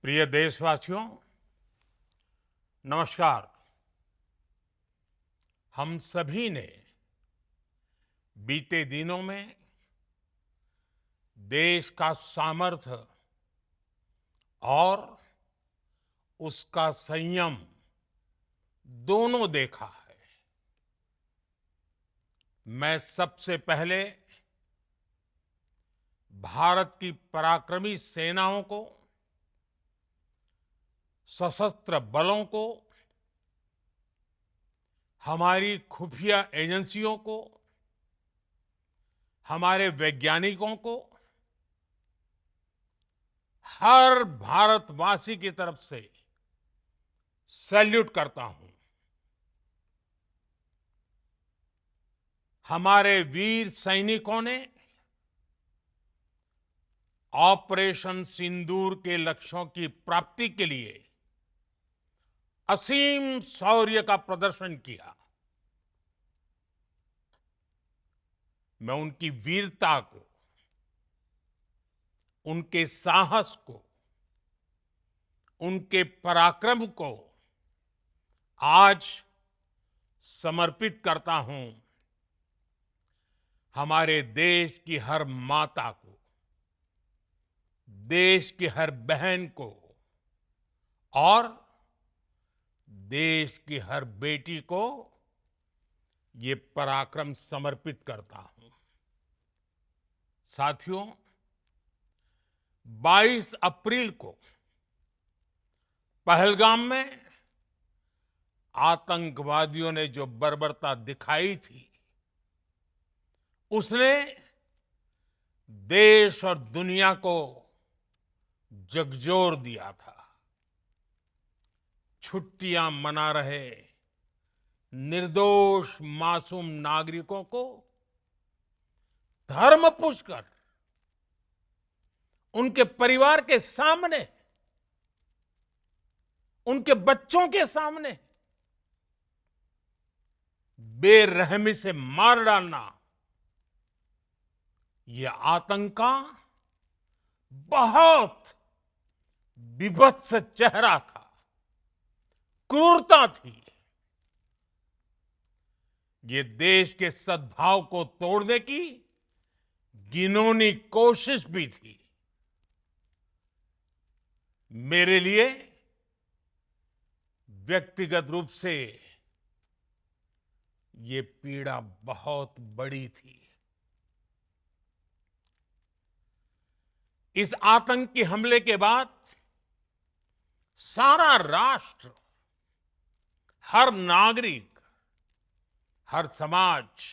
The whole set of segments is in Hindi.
प्रिय देशवासियों, नमस्कार। हम सभी ने बीते दिनों में देश का सामर्थ्य और उसका संयम दोनों देखा है। मैं सबसे पहले भारत की पराक्रमी सेनाओं को, सशस्त्र बलों को, हमारी खुफिया एजेंसियों को, हमारे वैज्ञानिकों को, हर भारतवासी की तरफ से सैल्यूट करता हूं। हमारे वीर सैनिकों ने ऑपरेशन सिंदूर के लक्ष्यों की प्राप्ति के लिए असीम शौर्य का प्रदर्शन किया। मैं उनकी वीरता को, उनके साहस को, उनके पराक्रम को आज समर्पित करता हूं हमारे देश की हर माता को, देश की हर बहन को और देश की हर बेटी को ये पराक्रम समर्पित करता हूं। साथियों, 22 अप्रैल को पहलगाम में आतंकवादियों ने जो बर्बरता दिखाई थी, उसने देश और दुनिया को झकझोर दिया था। छुट्टियां मना रहे निर्दोष मासूम नागरिकों को धर्म पूछकर उनके परिवार के सामने, उनके बच्चों के सामने बेरहमी से मार डालना, यह आतंक का बहुत विभत्स चेहरा था, क्रूरता थी। ये देश के सद्भाव को तोड़ने की घिनौनी कोशिश भी थी। मेरे लिए व्यक्तिगत रूप से ये पीड़ा बहुत बड़ी थी। इस आतंकी हमले के बाद सारा राष्ट्र, हर नागरिक, हर समाज,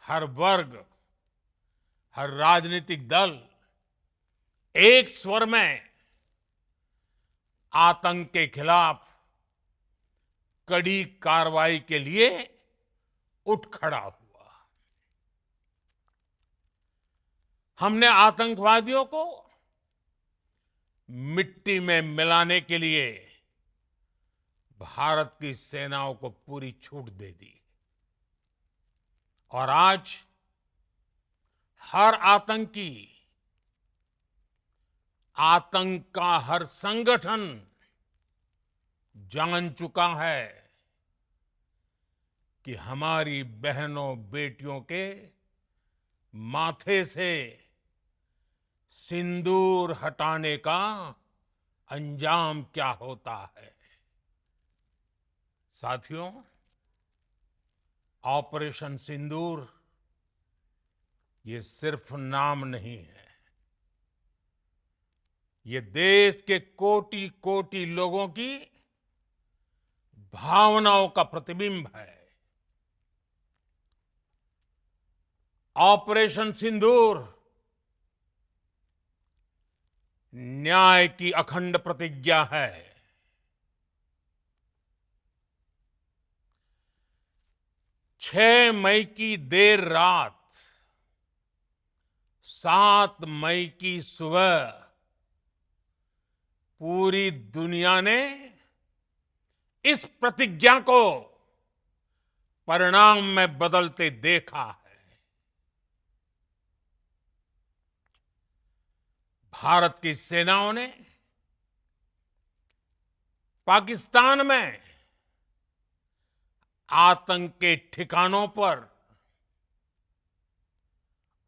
हर वर्ग, हर राजनीतिक दल एक स्वर में आतंक के खिलाफ कड़ी कार्रवाई के लिए उठ खड़ा हुआ। हमने आतंकवादियों को मिट्टी में मिलाने के लिए भारत की सेनाओं को पूरी छूट दे दी और आज हर आतंकी, आतंक का हर संगठन जान चुका है कि हमारी बहनों बेटियों के माथे से सिंदूर हटाने का अंजाम क्या होता है। साथियों, ऑपरेशन सिंदूर ये सिर्फ नाम नहीं है, ये देश के कोटि कोटि लोगों की भावनाओं का प्रतिबिंब है। ऑपरेशन सिंदूर न्याय की अखंड प्रतिज्ञा है। 6 मई की देर रात, 7 मई की सुबह पूरी दुनिया ने इस प्रतिज्ञा को परिणाम में बदलते देखा है। भारत की सेनाओं ने पाकिस्तान में आतंक के ठिकानों पर,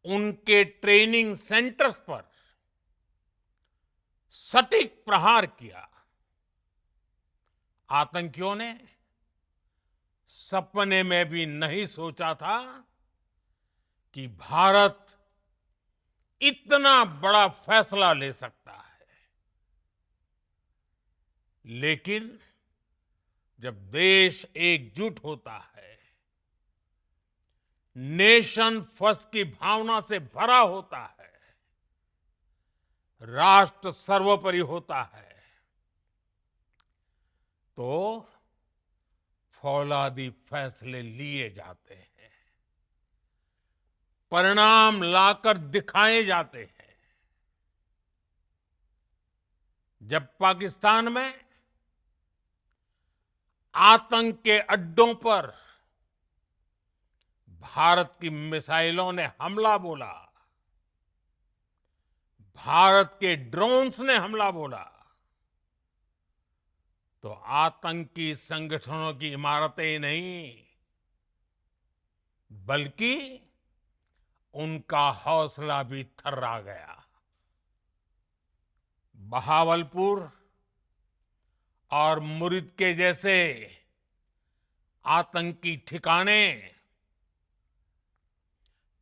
उनके ट्रेनिंग सेंटर्स पर सटीक प्रहार किया। आतंकियों ने सपने में भी नहीं सोचा था कि भारत इतना बड़ा फैसला ले सकता है। लेकिन जब देश एकजुट होता है, नेशन फर्स्ट की भावना से भरा होता है, राष्ट्र सर्वोपरि होता है, तो फौलादी फैसले लिए जाते हैं, परिणाम लाकर दिखाए जाते हैं। जब पाकिस्तान में आतंक के अड्डों पर भारत की मिसाइलों ने हमला बोला, भारत के ड्रोन्स ने हमला बोला, तो आतंकी संगठनों की इमारतें नहीं, बल्कि उनका हौसला भी थर्रा गया। बहावलपुर और मुरिद के जैसे आतंकी ठिकाने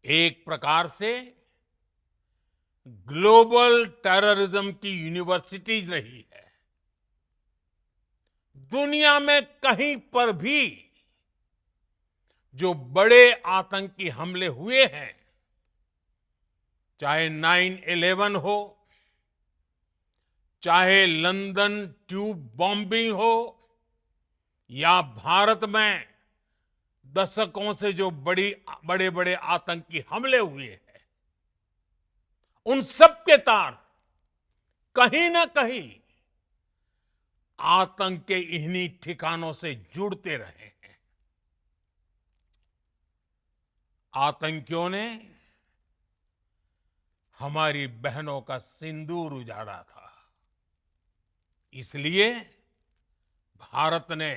एक प्रकार से ग्लोबल टेररिज्म की यूनिवर्सिटीज रही है। दुनिया में कहीं पर भी जो बड़े आतंकी हमले हुए हैं, चाहे 9/11 हो, चाहे लंदन ट्यूब बॉम्बिंग हो, या भारत में दशकों से जो बड़े बड़े आतंकी हमले हुए हैं, उन सब के तार कहीं ना कहीं आतंक के इन्हीं ठिकानों से जुड़ते रहे हैं। आतंकियों ने हमारी बहनों का सिंदूर उजाड़ा था, इसलिए भारत ने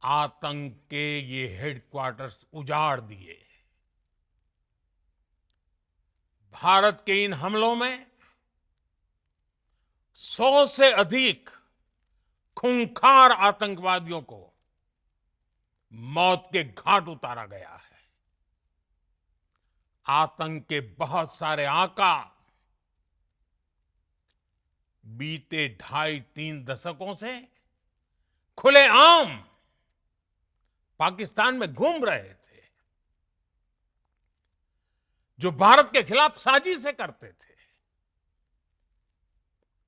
आतंक के ये हेडक्वार्टर्स उजाड़ दिए। भारत के इन हमलों में 100 से अधिक खूंखार आतंकवादियों को मौत के घाट उतारा गया है। आतंक के बहुत सारे आका बीते 2.5-3 दशकों से खुलेआम पाकिस्तान में घूम रहे थे, जो भारत के खिलाफ साजिशें करते थे।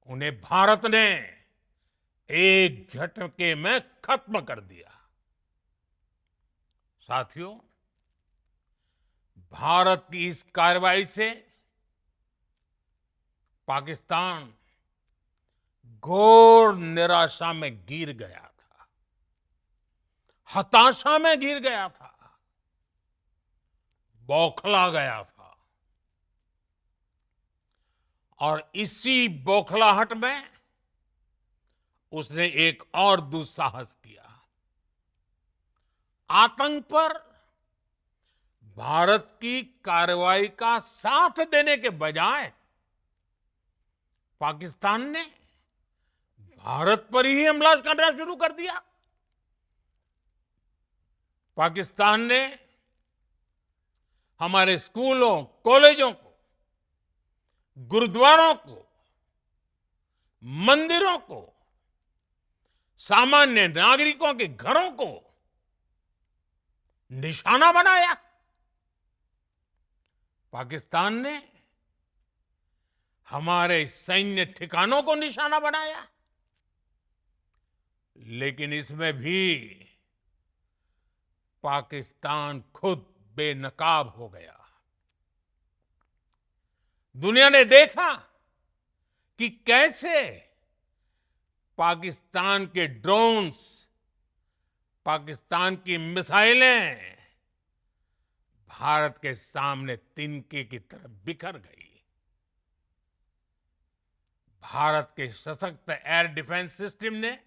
उन्हें भारत ने एक झटके में खत्म कर दिया। साथियों, भारत की इस कार्रवाई से पाकिस्तान घोर निराशा में गिर गया था, हताशा में गिर गया था, बौखला गया था। और इसी बौखलाहट में उसने एक और दुस्साहस किया। आतंक पर भारत की कार्रवाई का साथ देने के बजाय पाकिस्तान ने भारत पर ही हमला करना शुरू कर दिया। पाकिस्तान ने हमारे स्कूलों, कॉलेजों को, गुरुद्वारों को, मंदिरों को, सामान्य नागरिकों के घरों को निशाना बनाया। पाकिस्तान ने हमारे सैन्य ठिकानों को निशाना बनाया। लेकिन इसमें भी पाकिस्तान खुद बेनकाब हो गया। दुनिया ने देखा कि कैसे पाकिस्तान के ड्रोन्स, पाकिस्तान की मिसाइलें भारत के सामने तिनके की तरह बिखर गई। भारत के सशक्त एयर डिफेंस सिस्टम ने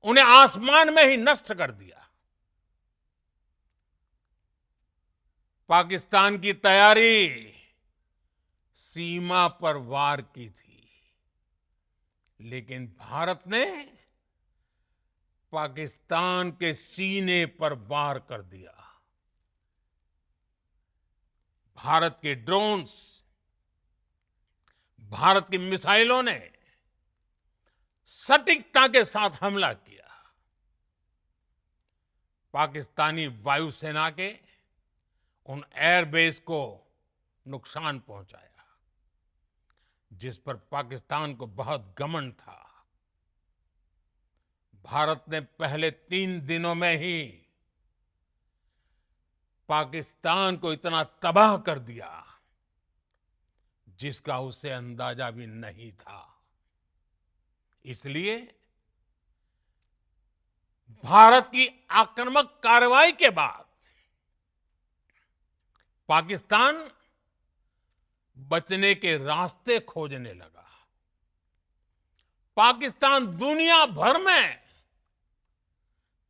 उन्हें आसमान में ही नष्ट कर दिया। पाकिस्तान की तैयारी सीमा पर वार की थी, लेकिन भारत ने पाकिस्तान के सीने पर वार कर दिया। भारत के ड्रोन्स, भारत की मिसाइलों ने सटीकता के साथ हमला किया। पाकिस्तानी वायुसेना के उन एयरबेस को नुकसान पहुंचाया, जिस पर पाकिस्तान को बहुत घमंड था। भारत ने पहले 3 दिनों में ही पाकिस्तान को इतना तबाह कर दिया जिसका उसे अंदाजा भी नहीं था। इसलिए भारत की आक्रामक कार्रवाई के बाद पाकिस्तान बचने के रास्ते खोजने लगा। पाकिस्तान दुनिया भर में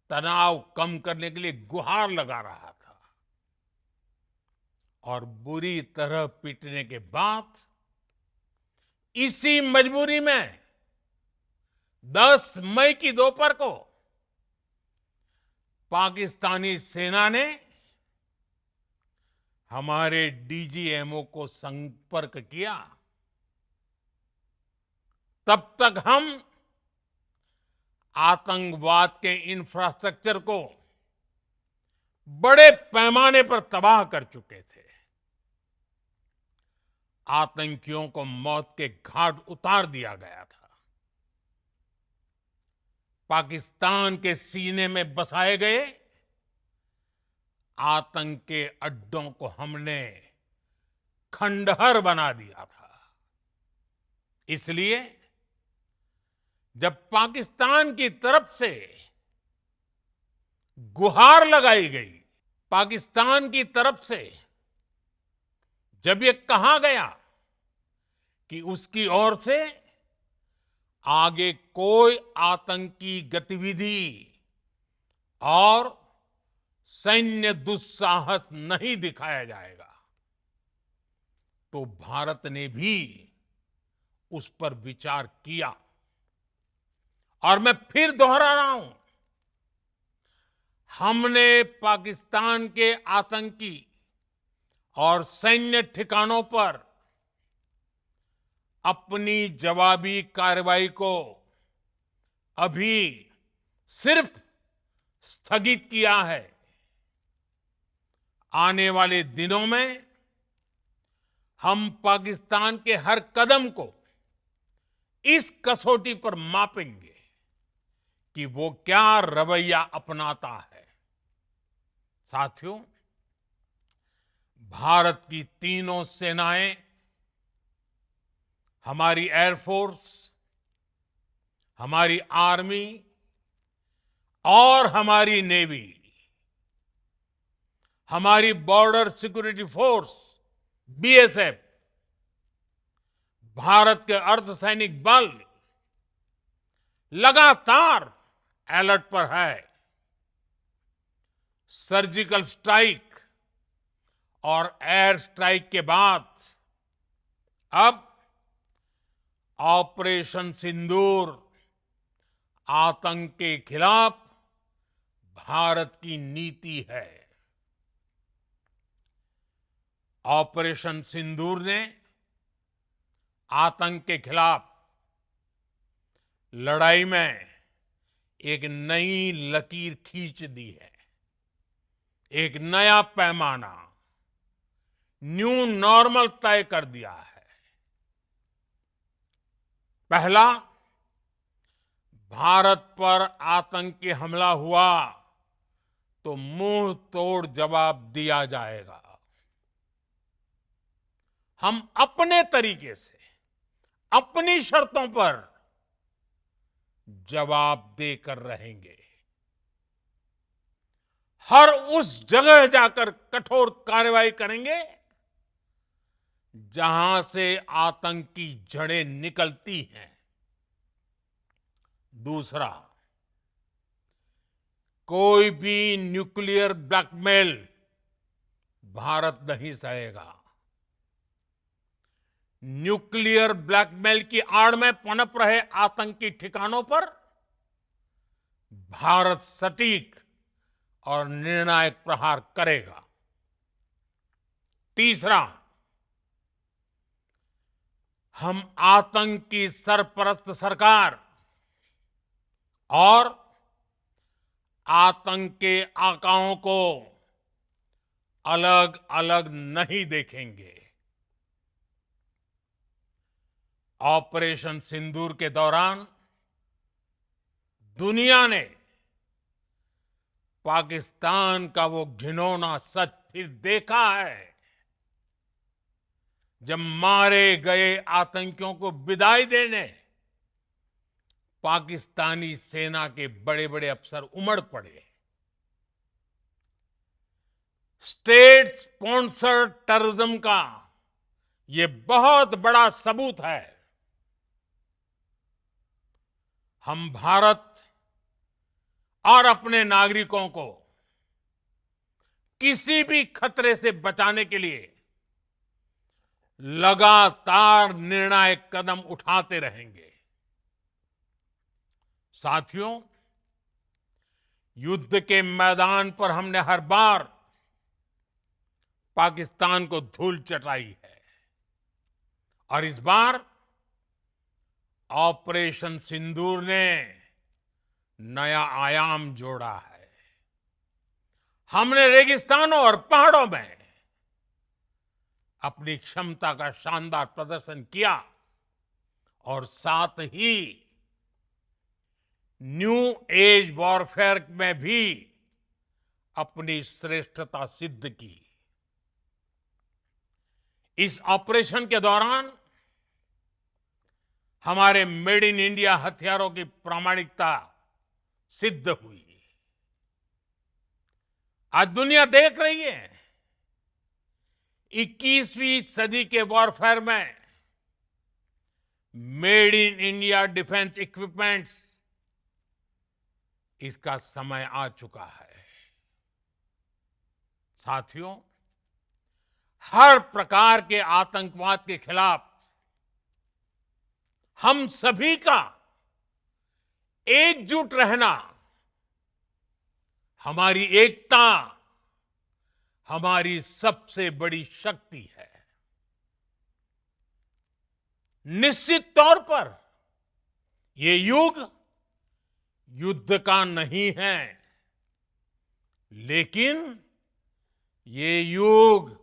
तनाव कम करने के लिए गुहार लगा रहा था और बुरी तरह पीटने के बाद इसी मजबूरी में 10 मई की दोपहर को पाकिस्तानी सेना ने हमारे डीजीएमओ को संपर्क किया। तब तक हम आतंकवाद के इंफ्रास्ट्रक्चर को बड़े पैमाने पर तबाह कर चुके थे। आतंकियों को मौत के घाट उतार दिया गया था। पाकिस्तान के सीने में बसाए गए आतंक के अड्डों को हमने खंडहर बना दिया था। इसलिए जब पाकिस्तान की तरफ से गुहार लगाई गई, पाकिस्तान की तरफ से जब ये कहा गया कि उसकी ओर से आगे कोई आतंकी गतिविधि और सैन्य दुस्साहस नहीं दिखाया जाएगा, तो भारत ने भी उस पर विचार किया। और मैं फिर दोहरा रहा हूं, हमने पाकिस्तान के आतंकी और सैन्य ठिकानों पर अपनी जवाबी कार्रवाई को अभी सिर्फ स्थगित किया है। आने वाले दिनों में हम पाकिस्तान के हर कदम को इस कसौटी पर मापेंगे कि वो क्या रवैया अपनाता है। साथियों, भारत की तीनों सेनाएं, हमारी एयरफोर्स, हमारी आर्मी और हमारी नेवी, हमारी border security force BSF, Bharat के अर्धसैनिक बल लगातार अलर्ट पर है। सर्जिकल स्ट्राइक और एयर स्ट्राइक के बाद अब ऑपरेशन सिंदूर आतंक के खिलाफ भारत की नीति है। ऑपरेशन सिंदूर ने आतंक के खिलाफ लड़ाई में एक नई लकीर खींच दी है, एक नया पैमाना, न्यू नॉर्मल तय कर दिया है। पहला, भारत पर आतंकी हमला हुआ तो मुंह तोड़ जवाब दिया जाएगा। हम अपने तरीके से, अपनी शर्तों पर जवाब देकर रहेंगे। हर उस जगह जाकर कठोर कार्रवाई करेंगे जहां से आतंक की जड़ें निकलती हैं। दूसरा, कोई भी न्यूक्लियर ब्लैकमेल भारत नहीं सहेगा। न्यूक्लियर ब्लैकमेल की आड़ में पनप रहे आतंकी ठिकानों पर भारत सटीक और निर्णायक प्रहार करेगा। तीसरा, हम आतंक की सरपरस्त सरकार और आतंक के आकाओं को अलग अलग नहीं देखेंगे। ऑपरेशन सिंदूर के दौरान दुनिया ने पाकिस्तान का वो घिनौना सच फिर देखा है, जब मारे गए आतंकियों को विदाई देने पाकिस्तानी सेना के बड़े बड़े अफसर उमड़ पड़े। स्टेट स्पॉन्सर्ड टेररिज्म का ये बहुत बड़ा सबूत है। हम भारत और अपने नागरिकों को किसी भी खतरे से बचाने के लिए लगातार निर्णायक कदम उठाते रहेंगे। साथियों, युद्ध के मैदान पर हमने हर बार पाकिस्तान को धूल चटाई है और इस बार ऑपरेशन सिंदूर ने नया आयाम जोड़ा है। हमने रेगिस्तानों और पहाड़ों में अपनी क्षमता का शानदार प्रदर्शन किया और साथ ही न्यू एज वॉरफेयर में भी अपनी श्रेष्ठता सिद्ध की। इस ऑपरेशन के दौरान हमारे मेड इन इंडिया हथियारों की प्रामाणिकता सिद्ध हुई। आज दुनिया देख रही है 21वीं सदी के वॉरफेयर में made in India defence equipments, इसका समय आ चुका है। साथियों, हर प्रकार के आतंकवाद के खिलाफ हम सभी का एकजुट रहना, हमारी एकता हमारी सबसे बड़ी शक्ति है। निश्चित तौर पर ये युग युद्ध का नहीं है, लेकिन ये युग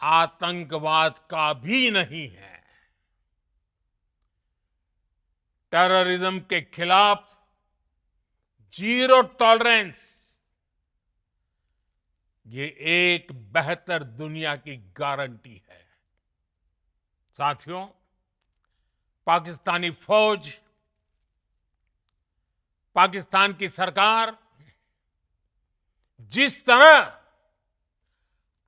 आतंकवाद का भी नहीं है। टेररिज्म के खिलाफ जीरो टॉलरेंस, ये एक बेहतर दुनिया की गारंटी है। साथियों, पाकिस्तानी फौज, पाकिस्तान की सरकार जिस तरह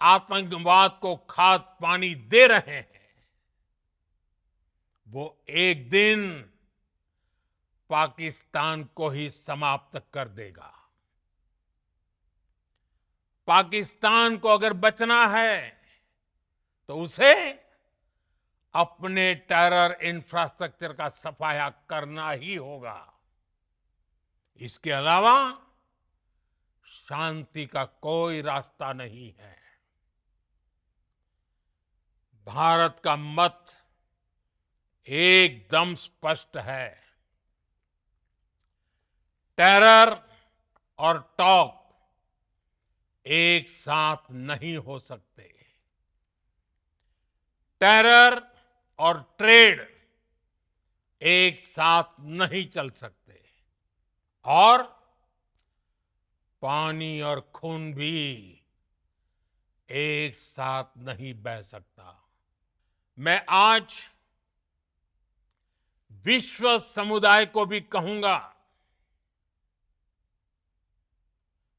आतंकवाद को खाद पानी दे रहे हैं, वो एक दिन पाकिस्तान को ही समाप्त कर देगा। पाकिस्तान को अगर बचना है तो उसे अपने टेरर इंफ्रास्ट्रक्चर का सफाया करना ही होगा। इसके अलावा शांति का कोई रास्ता नहीं है। भारत का मत एकदम स्पष्ट है। टेरर और टॉक एक साथ नहीं हो सकते। टेरर और ट्रेड एक साथ नहीं चल सकते और पानी और खून भी एक साथ नहीं बह सकता। मैं आज विश्व समुदाय को भी कहूंगा,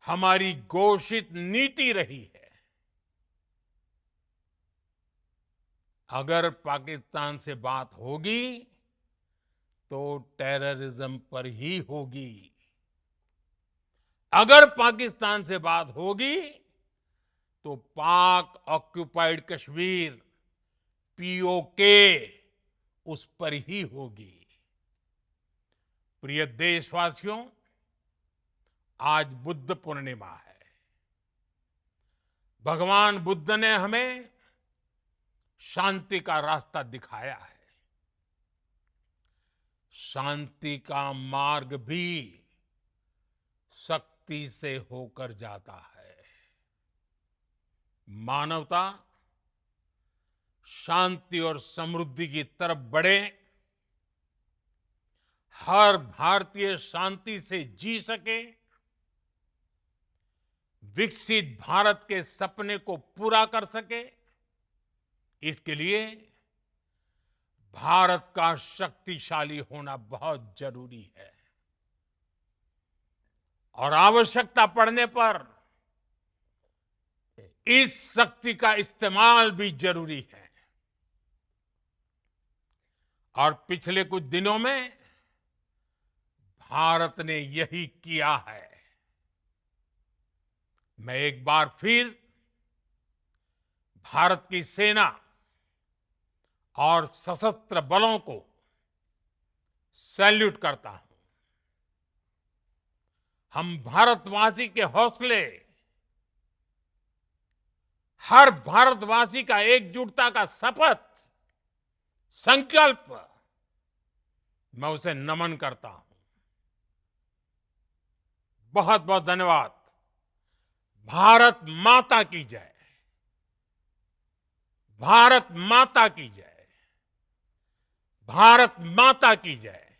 हमारी घोषित नीति रही है अगर पाकिस्तान से बात होगी तो टेररिज्म पर ही होगी। अगर पाकिस्तान से बात होगी तो पाक ऑक्युपाइड कश्मीर पीओके उस पर ही होगी। प्रिय देशवासियों, आज बुद्ध पूर्णिमा है। भगवान बुद्ध ने हमें शांति का रास्ता दिखाया है। शांति का मार्ग भी शक्ति से होकर जाता है। मानवता शांति और समृद्धि की तरफ बढ़े, हर भारतीय शांति से जी सके, विकसित भारत के सपने को पूरा कर सके, इसके लिए भारत का शक्तिशाली होना बहुत जरूरी है। और आवश्यकता पड़ने पर इस शक्ति का इस्तेमाल भी जरूरी है। और पिछले कुछ दिनों में भारत ने यही किया है। मैं एक बार फिर भारत की सेना और सशस्त्र बलों को सैल्यूट करता हूं। हम भारतवासी के हौसले, हर भारतवासी का एकजुटता का शपथ, संकल्प, मैं उसे नमन करता हूं। बहुत बहुत धन्यवाद। भारत माता की जय। भारत माता की जय। भारत माता की जय।